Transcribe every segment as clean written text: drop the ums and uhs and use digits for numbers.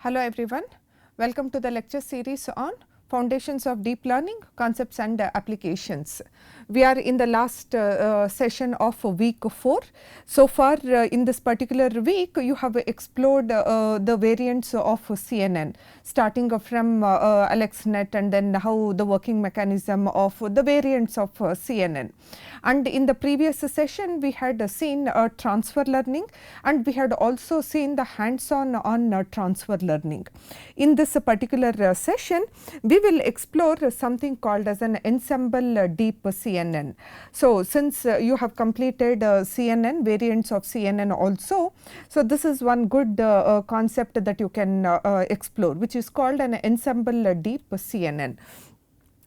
Hello everyone, welcome to the lecture series on Foundations of Deep Learning Concepts and Applications. We are in the last session of week 4. So far in this particular week you have explored the variants of CNN, starting from AlexNet and then how the working mechanism of the variants of CNN. And in the previous session we had seen transfer learning, and we had also seen the hands-on on transfer learning. In this particular session we will explore something called as an ensemble deep CNN. So since you have completed CNN, variants of CNN also, so this is one good concept that you can explore, which is called an ensemble deep CNN.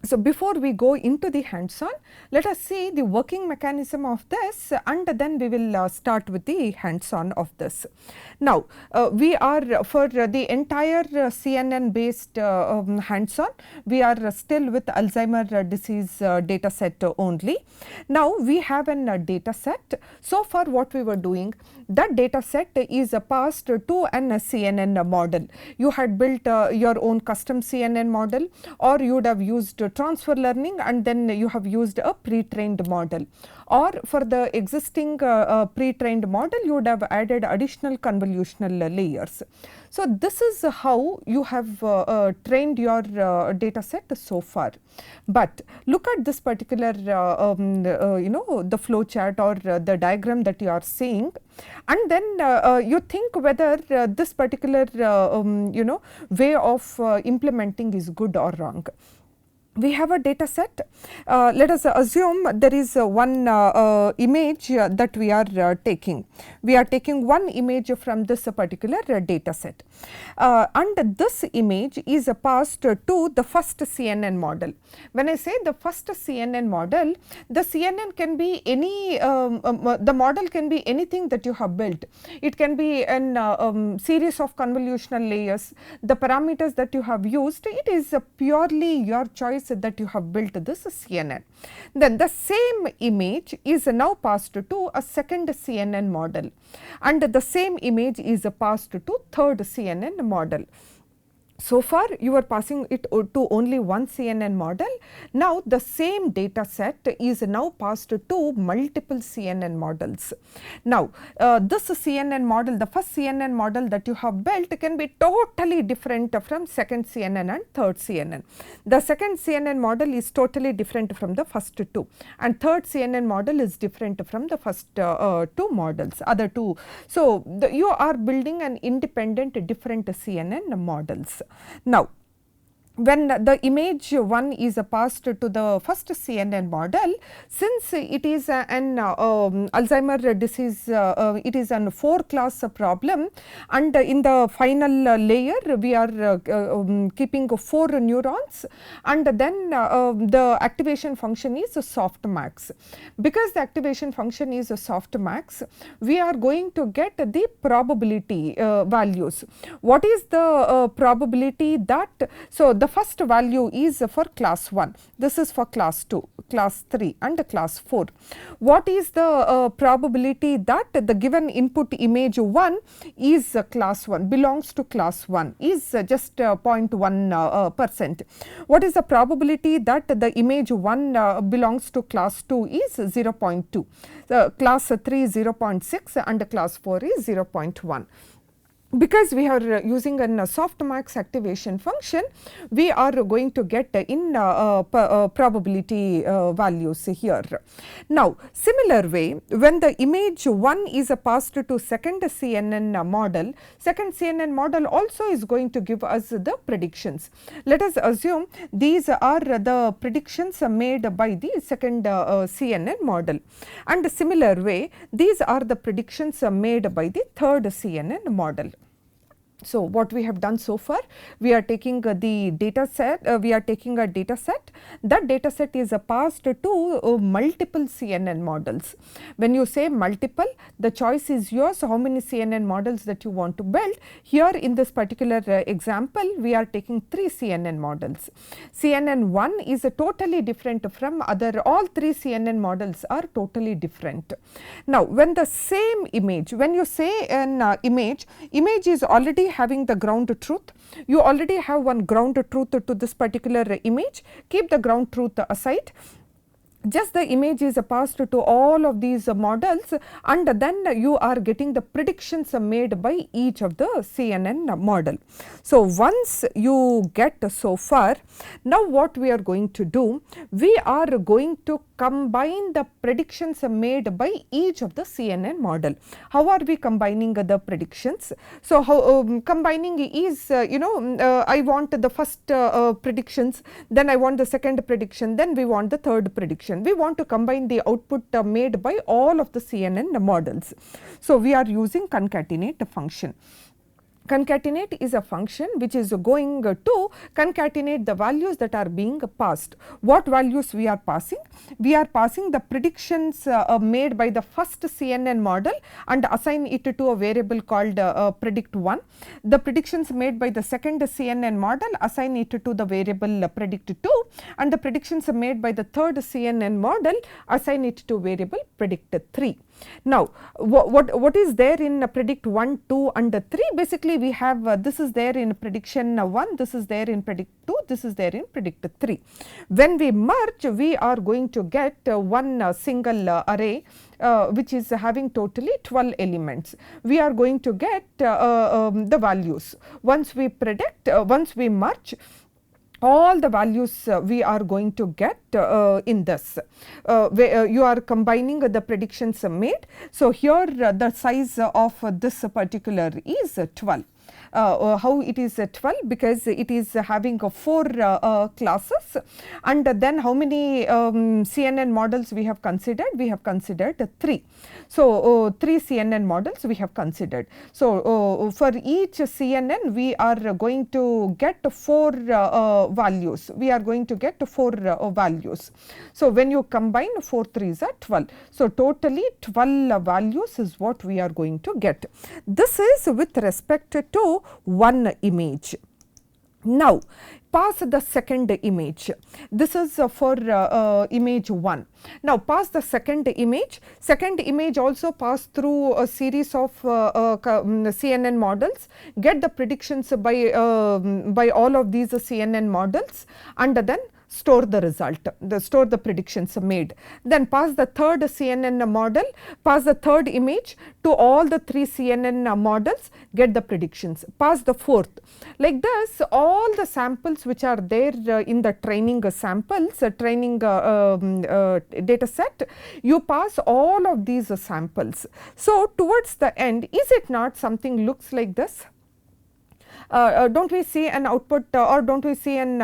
So before we go into the hands-on, let us see the working mechanism of this, and then we will start with the hands-on of this. Now we are for the entire CNN based hands-on, we are still with Alzheimer disease data set only. Now we have a data set. So far what we were doing, that data set is passed to an CNN model. You had built your own custom CNN model, or you would have used transfer learning and then you have used a pre-trained model, or for the existing pre-trained model you would have added additional convolutional layers. So this is how you have trained your data set so far. But look at this particular the flow chart or the diagram that you are seeing, and then you think whether this particular way of implementing is good or wrong. We have a data set. Let us assume there is one image that we are taking. We are taking one image from this particular data set, and this image is passed to the first CNN model. When I say the first CNN model, the CNN can be any, the model can be anything that you have built. It can be a series of convolutional layers. The parameters that you have used, it is purely your choice that you have built this CNN. Then the same image is now passed to a second CNN model, and the same image is passed to third CNN model. So far you are passing it to only one CNN model. Now the same data set is now passed to multiple CNN models. Now this CNN model, the first CNN model that you have built, can be totally different from second CNN and third CNN. The second CNN model is totally different from the first two, and third CNN model is different from the first two models, other two. So you are building an independent different CNN models. Now when the image 1 is passed to the first CNN model, since it is an Alzheimer disease, it is an 4-class problem, and in the final layer we are keeping 4 neurons, and then the activation function is softmax. Because the activation function is softmax, we are going to get the probability values. What is the probability that, so the first value is for class 1, this is for class 2, class 3 and class 4. What is the probability that the given input image 1 is class 1, belongs to class 1, is just 0.1%. What is the probability that the image 1 belongs to class 2 is 0.2, class 3 is 0.6 and class 4 is 0.1. Because we are using a softmax activation function, we are going to get in probability values here. Now similar way, when the image 1 is passed to second CNN model, second CNN model also is going to give us the predictions. Let us assume these are the predictions made by the second CNN model, and similar way these are the predictions made by the third CNN model. So what we have done so far, we are taking the data set, we are taking a data set, that data set is passed to multiple CNN models. When you say multiple, the choice is yours, how many CNN models that you want to build. Here in this particular example, we are taking 3 CNN models. CNN 1 is totally different from other, all 3 CNN models are totally different. Now when the same image, when you say an image is already having the ground truth. You already have one ground truth to this particular image. Keep the ground truth aside. Just the image is passed to all of these models, and then you are getting the predictions made by each of the CNN model. So, once you get so far, now what we are going to do, we are going to combine the predictions made by each of the CNN model. How are we combining the predictions? So, how combining is I want the first predictions, then I want the second prediction, then we want the third prediction. We want to combine the output made by all of the CNN models. So, we are using concatenate function. Concatenate is a function which is going to concatenate the values that are being passed. What values we are passing? We are passing the predictions made by the first CNN model and assign it to a variable called predict1. The predictions made by the second CNN model, assign it to the variable predict2, and the predictions made by the third CNN model, assign it to variable predict3. Now, what is there in predict 1, 2 and 3? Basically, we have this is there in prediction 1, this is there in predict 2, this is there in predict 3. When we merge, we are going to get one single array which is having totally 12 elements. We are going to get the values. Once we predict, once we merge, all the values we are going to get in this. You are combining the predictions made. So, here the size of this particular is 12. How it is 12? Because it is having 4 classes, and then how many CNN models we have considered? We have considered 3. So, 3 CNN models we have considered. So, for each CNN we are going to get 4 values. We are going to get 4 values. So, when you combine 4 3s are 12. So, totally 12 values is what we are going to get. This is with respect to one image. Now, pass the second image. This is for image 1. Now, pass the second image. Second image also pass through a series of CNN models. Get the predictions by all of these CNN models, and then store the result, store the predictions made. Then pass the third CNN model, pass the third image to all the 3 CNN models, get the predictions, pass the fourth. Like this, all the samples which are there in the training samples, training data set, you pass all of these samples. So, towards the end, is it not something looks like this? Don't we see an output or don't we see an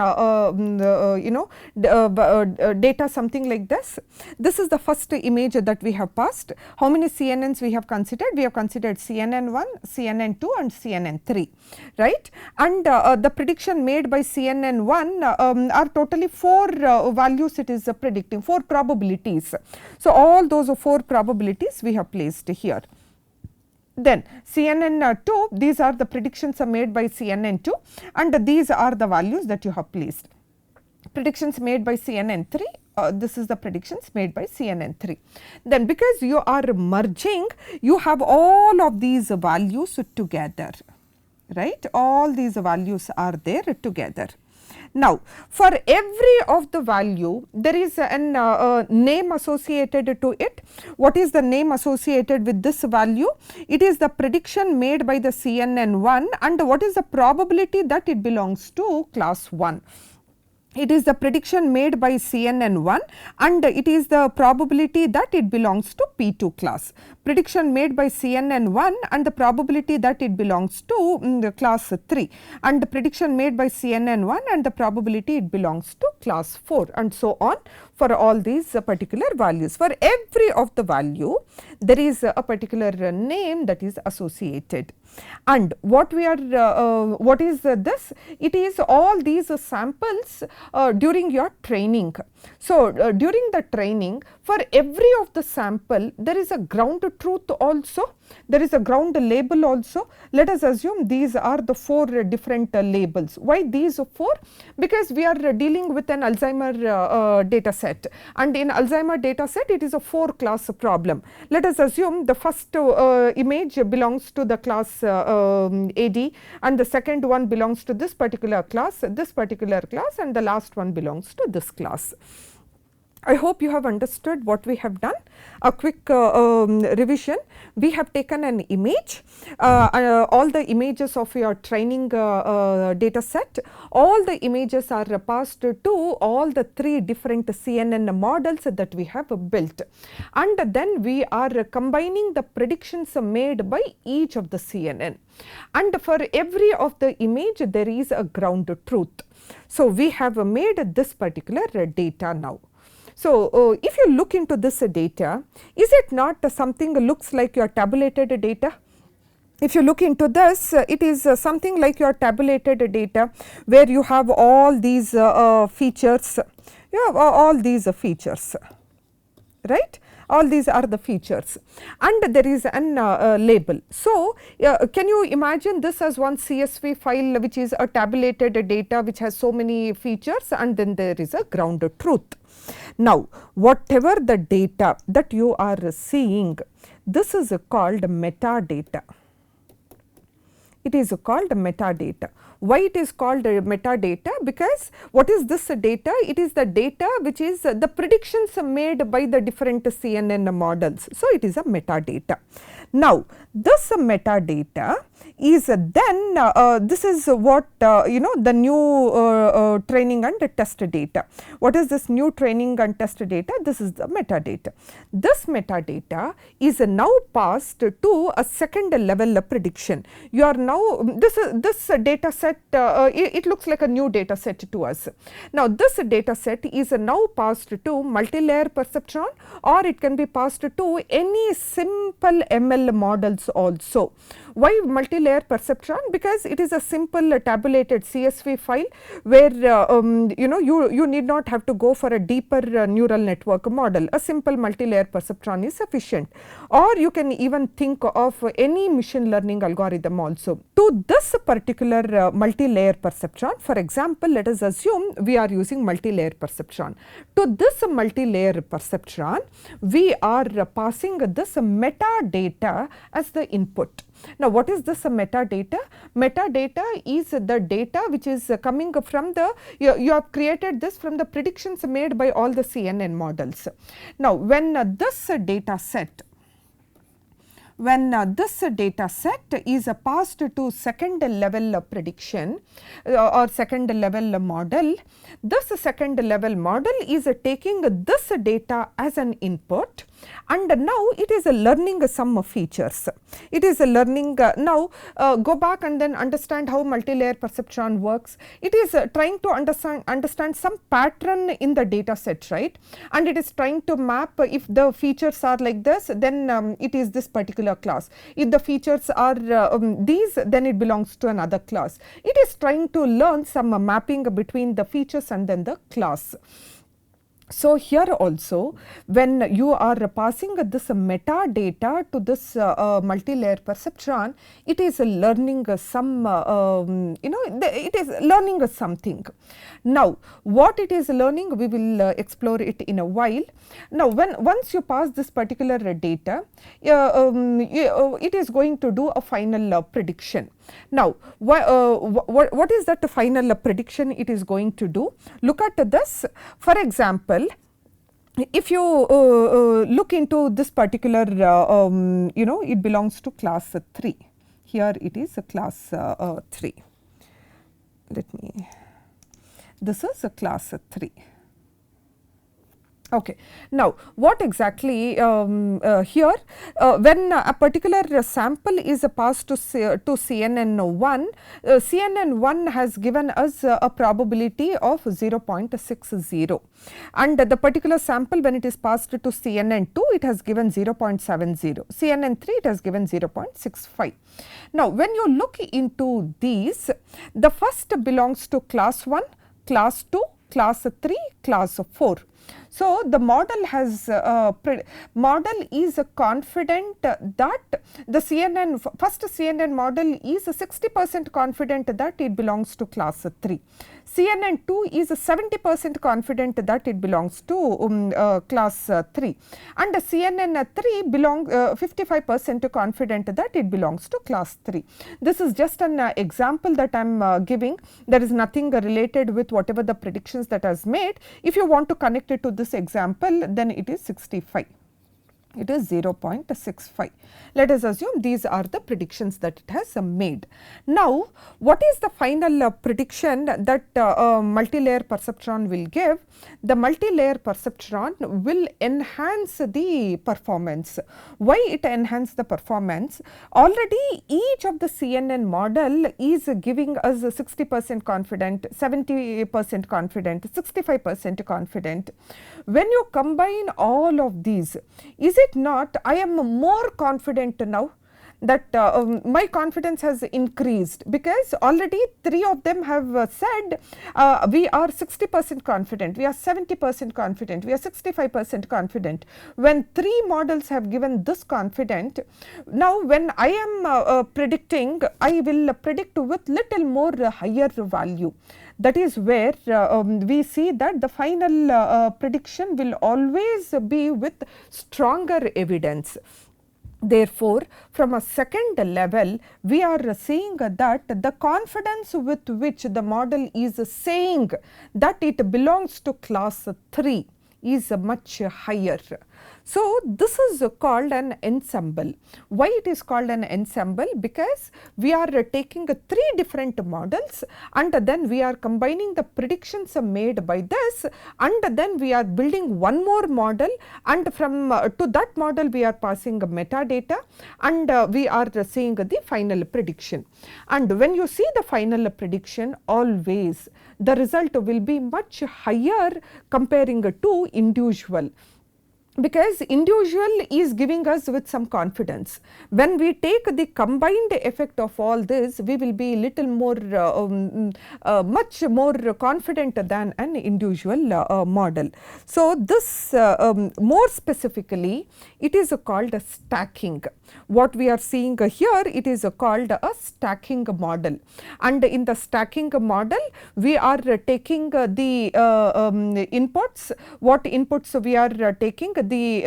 data something like this? This is the first image that we have passed. How many CNNs we have considered? We have considered CNN1, CNN2 and CNN3, right? And the prediction made by CNN1 are totally 4 values it is predicting, 4 probabilities. So, all those 4 probabilities we have placed here. Then CNN2, these are the predictions made by CNN2, and these are the values that you have placed. Predictions made by CNN3, this is the predictions made by CNN3. Then because you are merging, you have all of these values together, right? All these values are there together. Now, for every of the value, there is an name associated to it. What is the name associated with this value? It is the prediction made by the CNN1, and what is the probability that it belongs to class 1. It is the prediction made by CNN1, and it is the probability that it belongs to P2 class. Prediction made by CNN1 and the probability that it belongs to the class 3, and the prediction made by CNN1 and the probability it belongs to class 4, and so on for all these particular values. For every of the value, there is a particular name that is associated. And what we are, what is this? It is all these samples during your training. So, during the training, for every of the sample, there is a ground truth also. There is a ground label also. Let us assume these are the 4 different labels. Why these 4? Because we are dealing with an Alzheimer data set, and in Alzheimer data set it is a 4 class problem. Let us assume the first image belongs to the class AD, and the second one belongs to this particular class, and the last one belongs to this class. I hope you have understood what we have done. A quick revision. We have taken an image, all the images of your training data set, all the images are passed to all the 3 different CNN models that we have built, and then we are combining the predictions made by each of the CNN, and for every of the image there is a ground truth. So, we have made this particular data now. So, if you look into this data, is it not something looks like your tabulated data? If you look into this, it is something like your tabulated data, where you have all these features, you have all these features, right? All these are the features, and there is an label. So, can you imagine this as one CSV file which is a tabulated data which has so many features, and then there is a ground truth. Now, whatever the data that you are seeing, this is called metadata. It is called metadata. Why it is called metadata? Because what is this data? It is the data which is the predictions made by the different CNN models. So, it is a metadata. Now, this metadata is then this is what the new training and test data. What is this new training and test data? This is the metadata. This metadata is now passed to a second level prediction. You are now this data set, it looks like a new data set to us. Now, this data set is now passed to multilayer perceptron, or it can be passed to any simple ML models also. Why multilayer perceptron? Because it is a simple tabulated CSV file, where you need not have to go for a deeper neural network model. A simple multilayer perceptron is sufficient, or you can even think of any machine learning algorithm also. To this particular multilayer perceptron, for example, let us assume we are using multilayer perceptron. To this multilayer perceptron, we are passing this metadata as the input. Now, what is this metadata? Metadata is the data which is coming from the, you have created this from the predictions made by all the CNN models. Now, when this data set is passed to second level prediction or second level model, this second level model is taking this data as an input, and now it is learning some features. It is learning now, go back and then understand how multilayer perceptron works. It is trying to understand some pattern in the data set, right? And it is trying to map, if the features are like this, then it is this particular class. If the features are these, then it belongs to another class. It is trying to learn some mapping between the features and then the class. So, here also, when you are passing this metadata to this multilayer perceptron, it is learning some, it is learning something. Now, what it is learning, we will explore it in a while. Now, once you pass this particular data, it is going to do a final prediction. Now, what is that final prediction it is going to do? Look at this. For example, if you look into this particular, it belongs to class 3. Here it is a class 3. This is a class 3. Okay. Now, what exactly here, when a particular sample is passed to CNN1, CNN1 has given us a probability of 0.60, and the particular sample, when it is passed to CNN2, it has given 0.70, CNN3 it has given 0.65. Now, when you look into these, the first belongs to class 1, class 2, class 3, class 4. So, the model has model is confident that the CNN first CNN model is 60% confident that it belongs to class 3. CNN 2 is 70% confident that it belongs to class 3, and CNN 3 belong 55% confident that it belongs to class 3. This is just an example that I am giving. There is nothing related with whatever the predictions that has made. If you want to connect it to this example, then it is 65. It is 0.65. Let us assume these are the predictions that it has made. Now, what is the final prediction that multi-layer perceptron will give? The multi-layer perceptron will enhance the performance. Why it enhance the performance? Already each of the CNN model is giving us 60% confident, 70% confident, 65% confident. When you combine all of these, is it not I am more confident now that my confidence has increased, because already 3 of them have said we are 60% confident, we are 70% confident, we are 65% confident. When 3 models have given this confident, now when I am predicting, I will predict with little more higher value. That is where we see that the final prediction will always be with stronger evidence. Therefore, from a second level, we are seeing that the confidence with which the model is saying that it belongs to class 3 is much higher. So, this is called an ensemble. Why it is called an ensemble? Because we are taking 3 different models and then we are combining the predictions made by this, and then we are building one more model, and from to that model we are passing metadata, and we are seeing the final prediction. And when you see the final prediction, always the result will be much higher comparing to individual, because individual is giving us with some confidence. When we take the combined effect of all this, we will be little more much more confident than an individual model. So, this more specifically it is called a stacking. What we are seeing here, it is called a stacking model, and in the stacking model we are taking the inputs. What inputs we are taking? The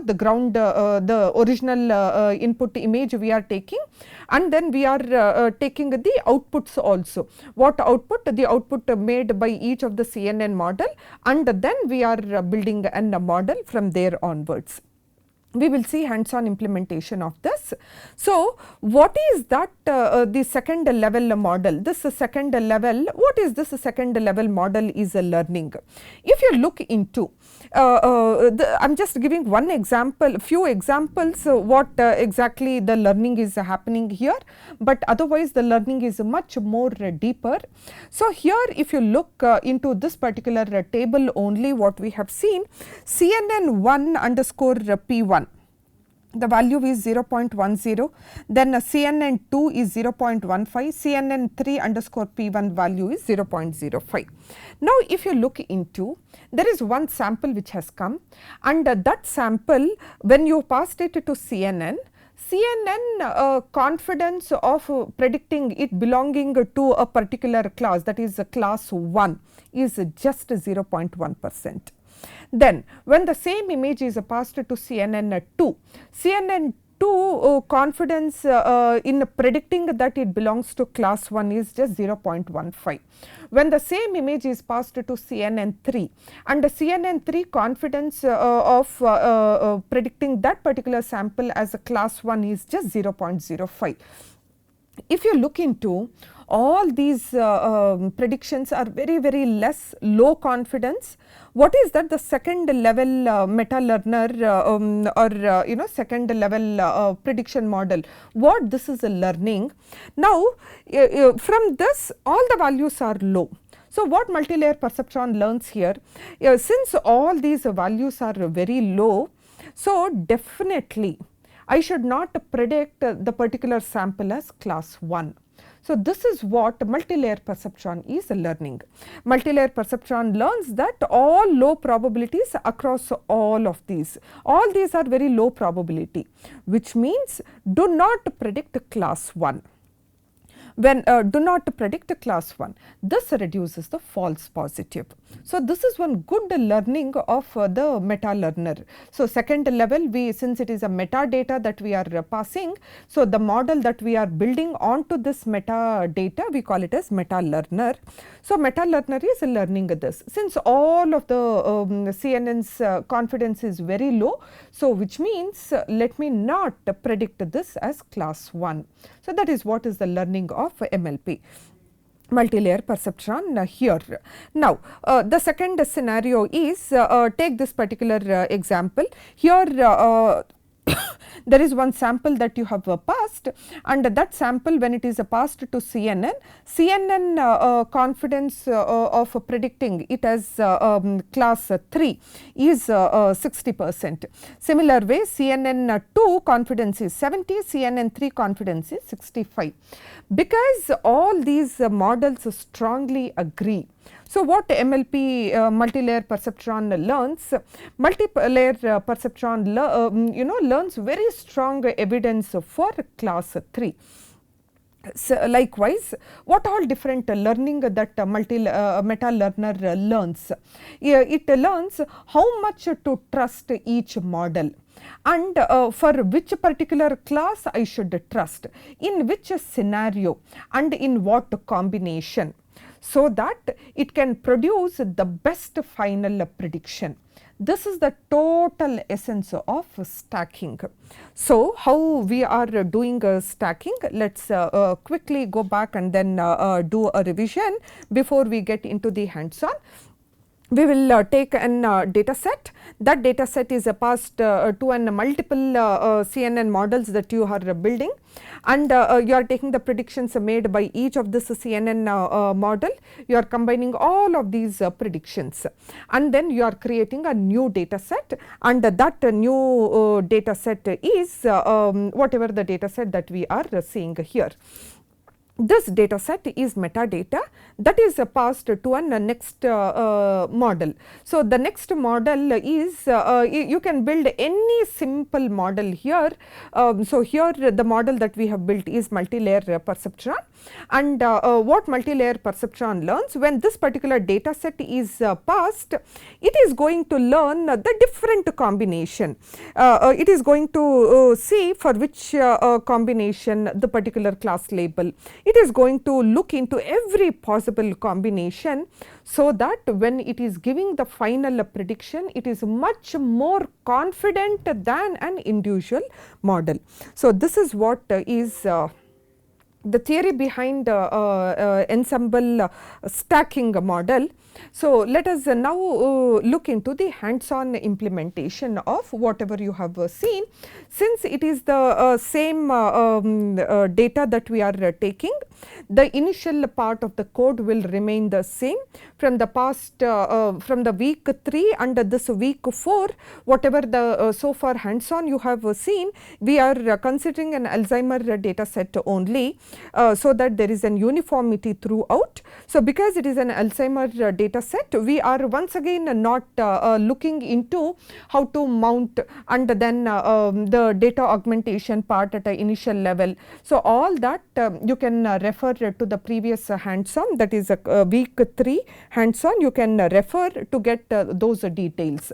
the ground, the original input image we are taking, and then we are taking the outputs also. What output? The output made by each of the CNN model, and then we are building a model from there onwards. We will see hands-on implementation of this. So, what is that the second level model? This second level, what is this second level model is a learning? If you look into, I am just giving one example, few examples what exactly the learning is happening here, but otherwise the learning is much more deeper. So, here if you look into this particular table only, what we have seen, CNN1 underscore P1. The value is 0.10, then CNN2 is 0.15, CNN3 underscore P1 value is 0.05. Now, if you look into, there is one sample which has come, and that sample, when you passed it to CNN confidence of predicting it belonging to a particular class, that is class 1, is just 0.1%. Then, when the same image is passed to CNN2, CNN2 confidence in predicting that it belongs to class 1 is just 0.15. When the same image is passed to CNN3, and the CNN3 confidence of predicting that particular sample as a class 1 is just 0.05. If you look into, all these predictions are very less low confidence. What is that? The second level meta learner or second level prediction model. What this is a learning. Now, from this all the values are low. So, what multi-layer perceptron learns here, since all these values are very low, so definitely I should not predict the particular sample as class 1. So, this is what multilayer perceptron is learning. Multilayer perceptron learns that all low probabilities across all of these. All these are very low probability, which means do not predict class 1. When do not predict class 1, this reduces the false positive. So, this is one good learning of the meta learner. So, second level, since it is a metadata that we are passing, so the model that we are building onto this metadata, we call it as meta learner. So, meta learner is learning this. Since all of the CNN's confidence is very low, so which means let me not predict this as class 1. So, that is what is the learning of MLP, multilayer perceptron here. Now, the second scenario is take this particular example. Here there is one sample that you have passed, and that sample, when it is passed to CNN, CNN confidence of predicting it as class 3 is 60%. Similar way, CNN 2 confidence is 70, CNN 3 confidence is 65. Because all these models strongly agree. So, what MLP multilayer perceptron learns? Multilayer perceptron learns very strong evidence for class 3. So, likewise, what all different learning that meta learner learns? It learns how much to trust each model, and for which particular class I should trust, in which scenario and in what combination, so that it can produce the best final prediction. This is the total essence of stacking. So, how we are doing stacking? Let us quickly go back and then do a revision before we get into the hands-on. We will take an data set. That data set is passed to an multiple CNN models that you are building, and you are taking the predictions made by each of this CNN model. You are combining all of these predictions, and then you are creating a new data set, and that new data set is whatever the data set that we are seeing here. This data set is metadata that is passed to a next model. So, the next model is you can build any simple model here. So, here the model that we have built is multilayer perceptron, and what multilayer perceptron learns, when this particular data set is passed, it is going to learn the different combination. It is going to see for which combination the particular class label. It is going to look into every possible combination, so that when it is giving the final prediction, it is much more confident than an individual model. So, this is what is the theory behind ensemble stacking model. So, let us now look into the hands-on implementation of whatever you have seen. Since it is the same data that we are taking, the initial part of the code will remain the same. From the past, from the week 3 and this week 4, whatever the so far hands-on you have seen, we are considering an Alzheimer data set only, so that there is an uniformity throughout. So, because it is an Alzheimer data set, we are once again not looking into how to mount and then the data augmentation part at an initial level. So, all that you can refer to the previous hands-on, that is week 3 hands-on, you can refer to get those details.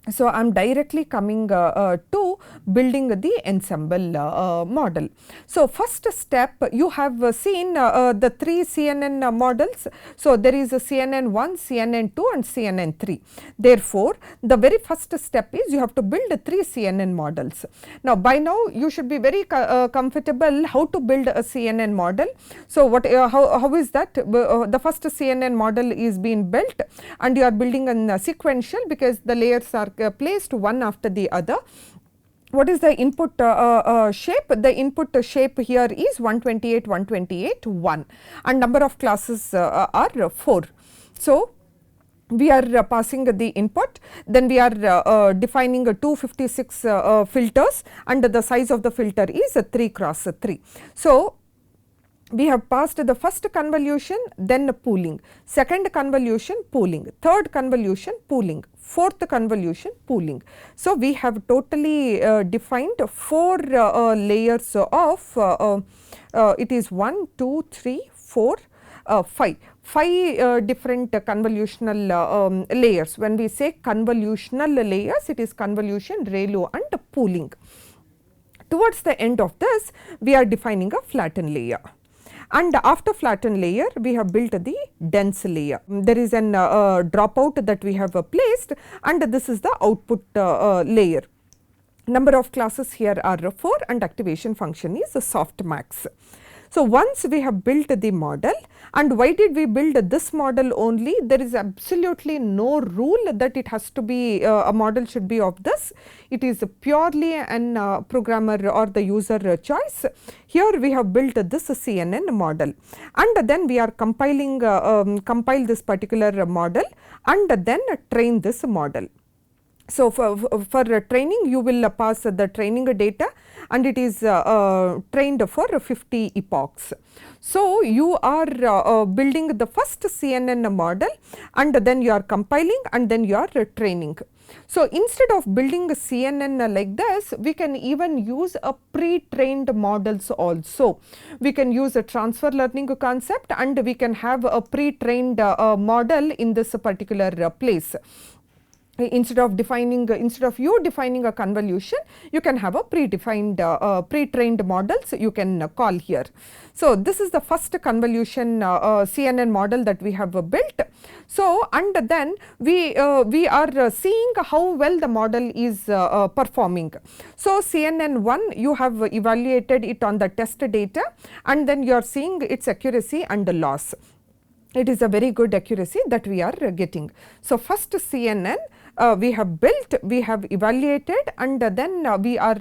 So, I am directly coming to building the ensemble model. So, first step, you have seen the 3 CNN models. So, there is a CNN 1, CNN 2 and CNN 3. Therefore, the very first step is you have to build 3 CNN models. Now, by now you should be very comfortable how to build a CNN model. So, what how is that? The first CNN model is being built, and you are building in sequential, because the layers are placed one after the other. What is the input shape? The input shape here is 128, 128, 1, and number of classes are 4. So, we are passing the input, then we are defining 256 filters, and the size of the filter is 3 cross 3. So, we have passed the first convolution, then pooling, second convolution pooling, third convolution pooling, fourth convolution pooling. So, we have totally defined 4 layers of it is 1, 2, 3, 4, 5. 5 different convolutional layers. When we say convolutional layers, it is convolution, ReLU and pooling. Towards the end of this, we are defining a flattened layer. And after flattened layer, we have built the dense layer. There is an dropout that we have placed, and this is the output layer. Number of classes here are 4 and activation function is softmax. So, once we have built the model, and why did we build this model only? There is absolutely no rule that it has to be a model should be of this. It is purely an programmer or the user choice. Here we have built this CNN model, and then we are compiling compile this particular model and then train this model. So, for training you will pass the training data, and it is trained for 50 epochs. So, you are building the first CNN model, and then you are compiling, and then you are training. So, instead of building a CNN like this, we can even use a pre-trained models also. We can use a transfer learning concept, and we can have a pre-trained model in this particular place. Instead of you defining a convolution, you can have a predefined pre-trained models you can call here. So, this is the first convolution CNN model that we have built. So, and then we are seeing how well the model is performing. So, CNN1 you have evaluated it on the test data, and then you are seeing its accuracy and loss. It is a very good accuracy that we are getting. So, first CNN we have built, we have evaluated, and then we are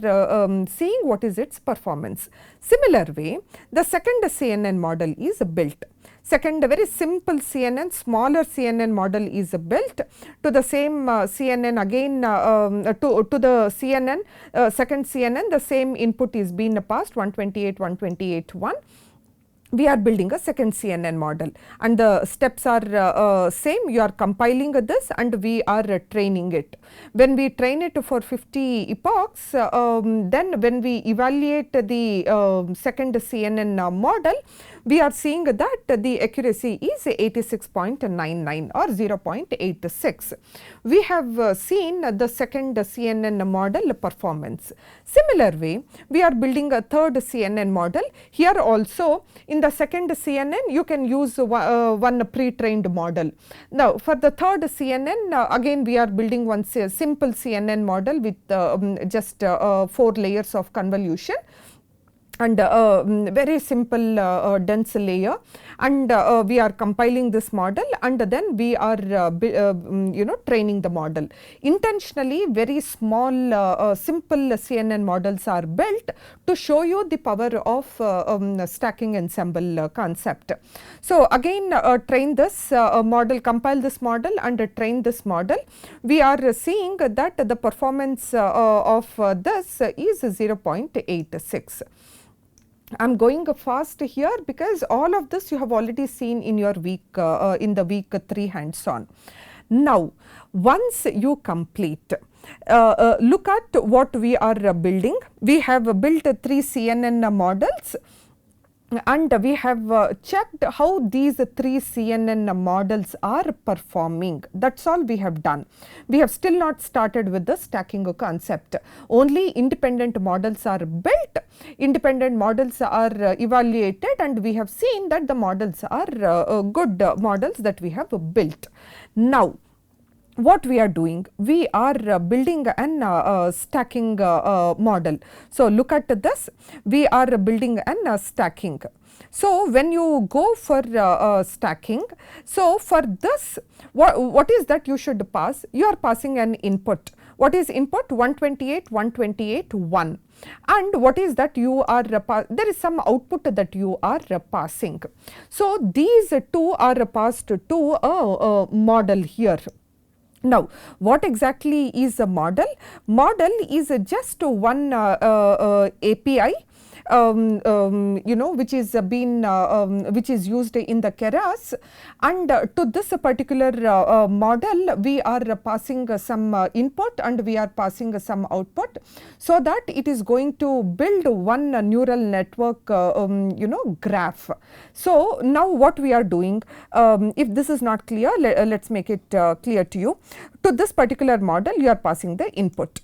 seeing what is its performance. Similar way, the second CNN model is built. Second, very simple CNN, smaller CNN model is built. To the same CNN again, to the CNN, second CNN, the same input is being passed 128, 128.1. We are building a second CNN model, and the steps are same. You are compiling this, and we are training it. When we train it for 50 epochs, then when we evaluate the second CNN model, we are seeing that the accuracy is 86.99 or 0.86. We have seen the second CNN model performance. Similar way, we are building a third CNN model. Here also, in the second CNN, you can use one pre-trained model. Now, for the third CNN, again we are building one simple CNN model with just 4 layers of convolution, and very simple dense layer, and we are compiling this model, and then we are training the model. Intentionally very small simple CNN models are built to show you the power of stacking ensemble concept. So, again train this model, compile this model, and train this model. We are seeing that the performance of this is 0.86. I am going fast here because all of this you have already seen in your week in the week 3 hands-on. Now, once you complete, look at what we are building. We have built 3 CNN models, and we have checked how these 3 CNN models are performing. That is all we have done. We have still not started with the stacking concept. Only independent models are built, independent models are evaluated, and we have seen that the models are good models that we have built. Now, what we are doing? We are building an stacking model. So, look at this, we are building an stacking. So, when you go for stacking, so for this, what is that you should pass? You are passing an input. What is input? 128, 128, 1. And what is that you are, there is some output that you are passing. So, these two are passed to a model here. Now, what exactly is a model? Model is just one API which is which is used in the Keras, and to this particular model we are passing some input and we are passing some output, so that it is going to build one neural network graph. So now what we are doing, if this is not clear, let's make it clear to you. To this particular model you are passing the input,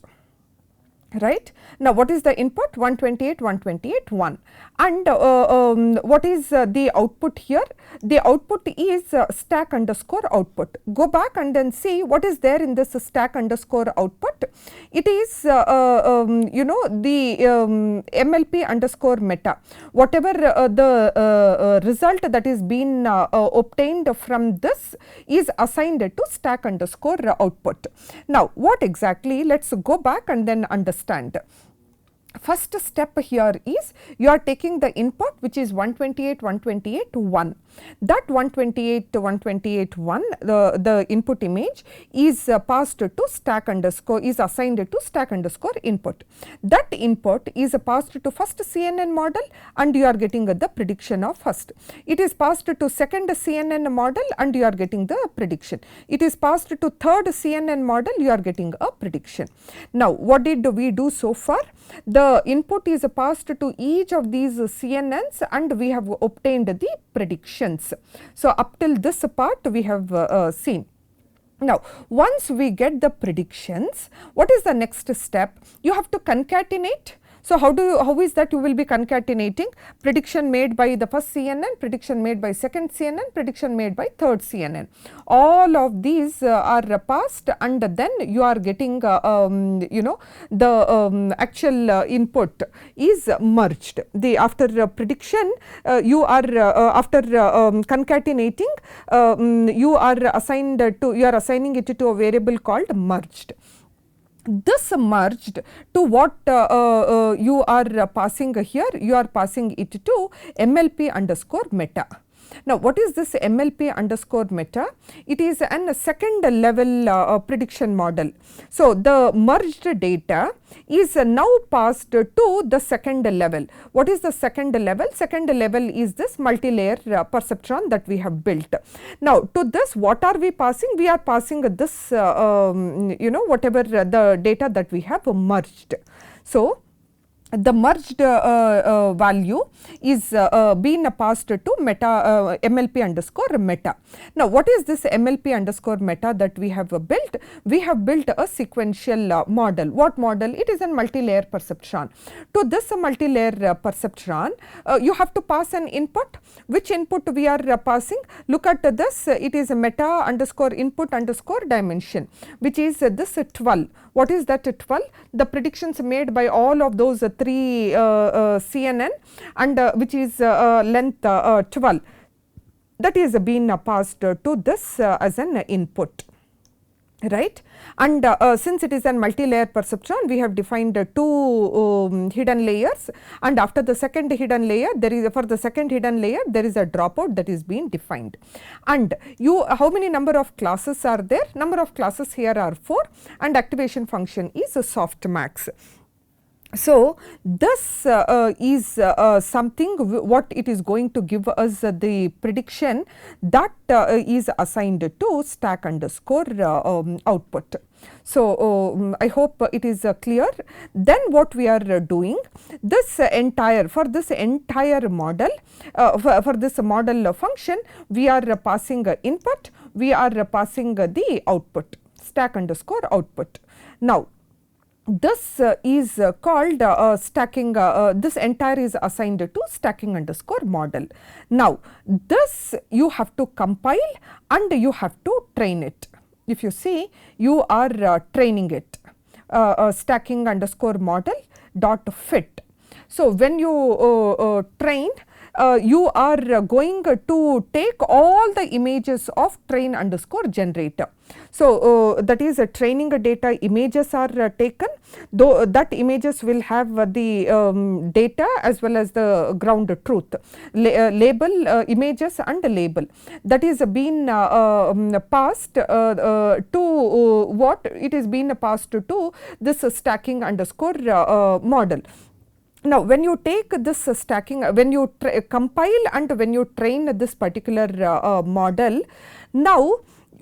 right. Now what is the input? 128, 128, 1, and what is the output here? The output is stack underscore output. Go back and then see what is there in this stack underscore output. It is the MLP underscore meta, whatever the result that is been obtained from this is assigned to stack underscore output. Now what exactly? Let's go back and then understand. First step here is you are taking the input, which is 128, 128, 1. That 128, 128, 1, the input image is passed to stack underscore, is assigned to stack underscore input. That input is passed to first CNN model and you are getting the prediction of first. It is passed to second CNN model and you are getting the prediction. It is passed to third CNN model, you are getting a prediction. Now what did we do so far? The input is passed to each of these CNNs and we have obtained the predictions. So up till this part we have seen. Now once we get the predictions, what is the next step? You have to concatenate. So how is that you will be concatenating? Prediction made by the first CNN, prediction made by second CNN, prediction made by third CNN. All of these are passed and then you are getting the actual input is merged. The after prediction you are after concatenating you are assigning it to a variable called merged. This merged to what you are passing here, you are passing it to MLP underscore meta. Now what is this MLP underscore meta? It is an second level prediction model. So the merged data is now passed to the second level. What is the second level? Second level is this multi-layer perceptron that we have built. Now to this what are we passing? We are passing this whatever the data that we have merged. So the merged value is being passed to meta MLP underscore meta. Now what is this MLP underscore meta that we have built? We have built a sequential model. What model? It is a multi-layer perceptron. To this multi-layer perceptron you have to pass an input. Which input we are passing? Look at this, it is a meta underscore input underscore dimension, which is this 12. What is that 12? The predictions made by all of those three CNN and which is length 12, that is being passed to this as an input, right. And since it is a multi-layer perceptron, we have defined two hidden layers, and after the second hidden layer there is for the second hidden layer there is a dropout that is being defined. And how many number of classes are there? Number of classes here are 4 and activation function is softmax. So this is something what it is going to give us the prediction that is assigned to stack underscore output. So I hope it is clear. Then what we are doing, this entire for this entire model for this model function, we are passing input, we are passing the output, stack underscore output. Now this is called stacking, this entire is assigned to stacking underscore model. Now this you have to compile and you have to train it. If you see, you are training it, stacking underscore model dot fit. So when you train, you are going to take all the images of train underscore generator. So that is training data images are taken, though that images will have the data as well as the ground truth, label images and label, that is been passed to what it is been passed to this stacking underscore model. Now, when you take this stacking, when you compile and when you train this particular model, now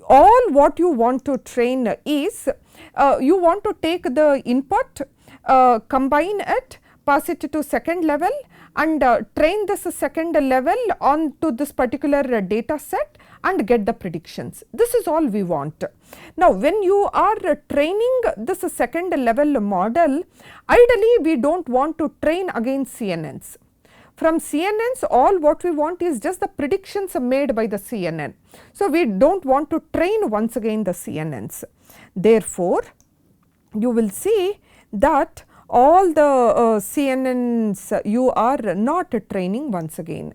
all what you want to train is, you want to take the input, combine it, pass it to second level and train this second level on to this particular data set and get the predictions. This is all we want. Now, when you are training this second level model, ideally we do not want to train against CNNs. From CNNs, all what we want is just the predictions made by the CNN. So, we do not want to train once again the CNNs. Therefore, you will see that all the CNNs you are not training once again.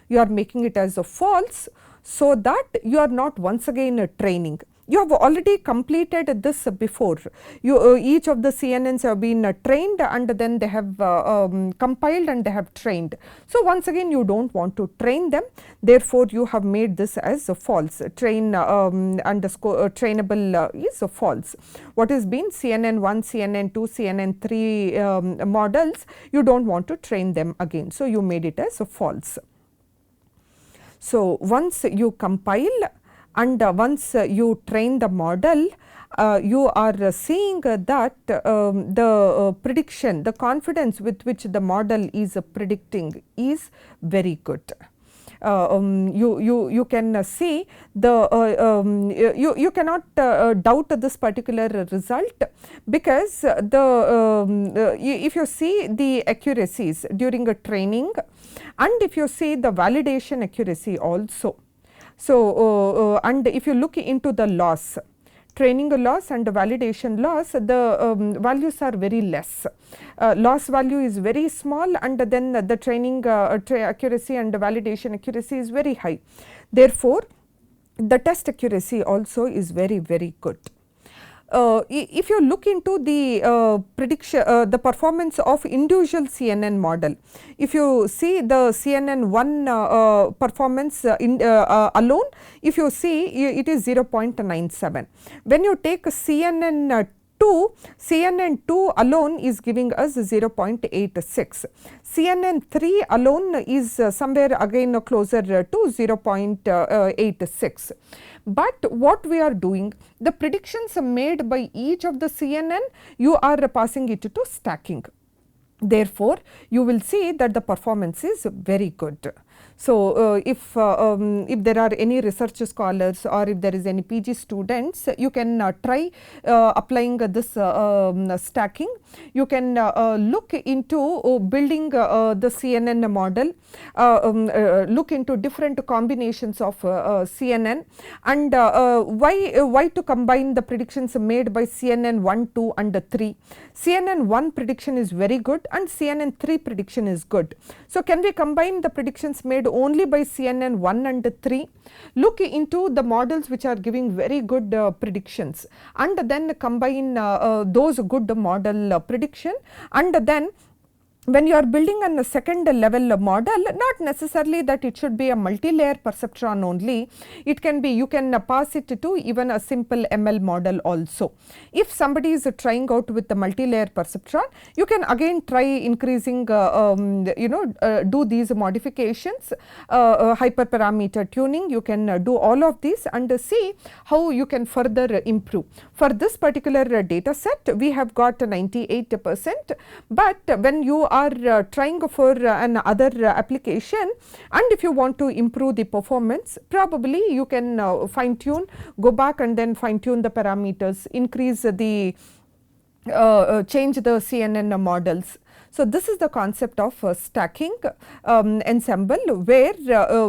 You are making it as a false, so that you are not once again training. You have already completed this before. Each of the CNNs have been trained and then they have compiled and they have trained. So, once again you do not want to train them, therefore, you have made this as a false. Underscore trainable is a false. What is been CNN 1, CNN 2, CNN 3 models, you do not want to train them again. So, you made it as a false. So, once you compile and once you train the model, you are seeing that the prediction, the confidence with which the model is predicting is very good. You can see the you cannot doubt this particular result, because if you see the accuracies during a training and if you see the validation accuracy also. So, and if you look into the loss, training loss and validation loss, the values are very less. Loss value is very small and then the training accuracy and the validation accuracy is very high. Therefore, the test accuracy also is very, very good. If you look into the prediction, the performance of individual CNN model, if you see the CNN 1 performance alone, if you see it is 0.97. When you take CNN 2, CNN 2 alone is giving us 0.86. CNN 3 alone is somewhere again closer to 0.86. But what we are doing, the predictions made by each of the CNN, you are passing it to stacking. Therefore, you will see that the performance is very good. So, if there are any research scholars or if there is any PG students, you can try applying this stacking. You can look into building the CNN model, look into different combinations of CNN, and why to combine the predictions made by CNN 1, 2 and 3. CNN 1 prediction is very good and CNN 3 prediction is good. So, can we combine the predictions made only by CNN 1 and 3? Look into the models which are giving very good predictions and then combine those good model prediction, and then when you are building on a second level model, not necessarily that it should be a multi-layer perceptron only, it can be, you can pass it to even a simple ML model also. If somebody is trying out with the multi-layer perceptron, you can again try increasing, do these modifications, hyperparameter tuning, you can do all of these and see how you can further improve. For this particular data set, we have got 98%, but when you are trying for another application and if you want to improve the performance, probably you can fine tune, go back and then fine tune the parameters, increase the change the CNN models. So, this is the concept of stacking ensemble, where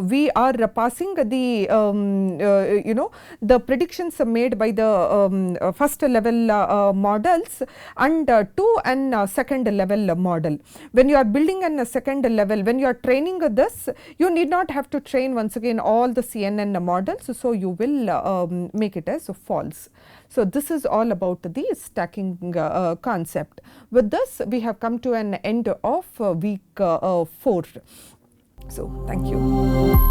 we are passing the the predictions made by the first level models and to an second level model. When you are building a second level, when you are training this, you need not have to train once again all the CNN models. So, you will make it as false. So, this is all about the stacking concept. With this, we have come to an end of week 4. So, thank you.